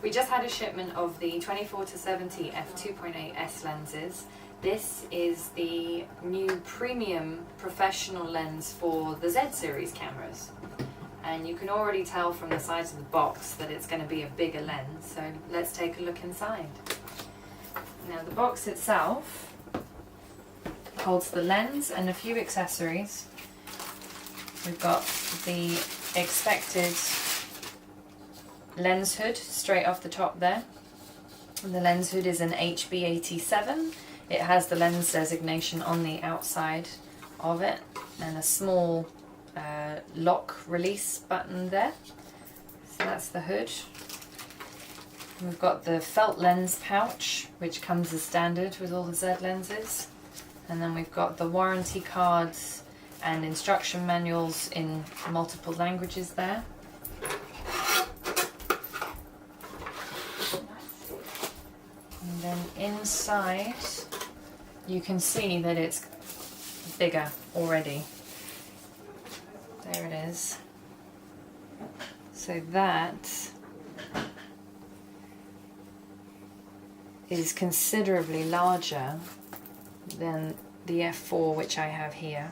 We just had a shipment of the 24-70 f2.8s lenses. This is the new premium professional lens for the Z series cameras. And you can already tell from the size of the box that it's going to be a bigger lens, so let's take a look inside. Now the box itself holds the lens and a few accessories. We've got the expected lens hood straight off the top there. And the lens hood is an HB87. It has the lens designation on the outside of it and a small lock release button there. So that's the hood. We've got the felt lens pouch, which comes as standard with all the Z lenses. And then we've got the warranty cards and instruction manuals in multiple languages there. And then inside you can see that it's bigger already. There it is. So that is considerably larger than the f4 which I have here.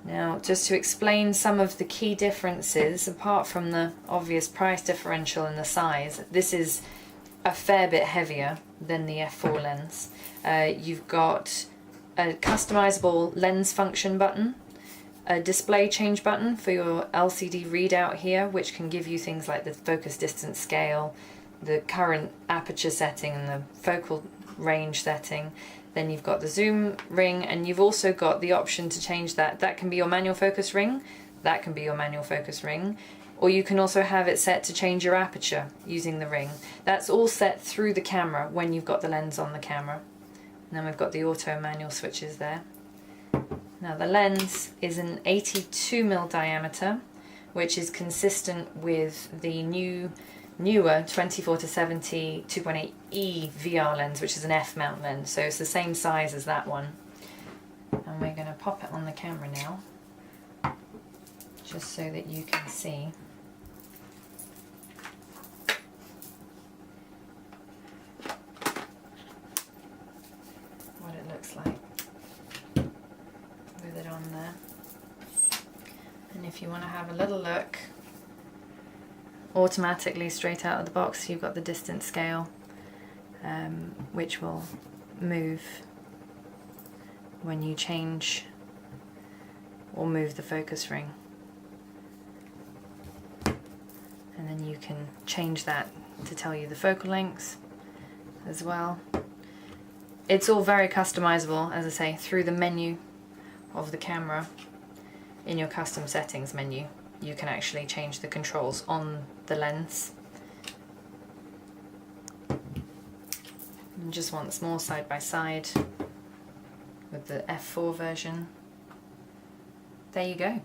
Now, just to explain some of the key differences, apart from the obvious price differential in the size, this is a fair bit heavier than the f4 lens. You've got a customizable lens function button, a display change button for your LCD readout here, which can give you things like the focus distance scale, the current aperture setting and the focal range setting. Then you've got the zoom ring, and you've also got the option to change that. That can be your manual focus ring, that can be your manual focus ring, or you can also have it set to change your aperture using the ring. That's all set through the camera when you've got the lens on the camera. And then we've got the auto manual switches there. Now the lens is an 82mm diameter, which is consistent with the newer 24-70 2.8E VR lens, which is an f-mount lens, so it's the same size as that one. And we're going to pop it on the camera now, just so that you can see. What it looks like with it on there. And if you want to have a little look, automatically straight out of the box you've got the distance scale, which will move when you change or move the focus ring, and then you can change that to tell you the focal length as well. It's all very customizable, as I say, through the menu of the camera. In your custom settings menu you can actually change the controls on the lens. And just once more, side by side with the f4 version. There you go.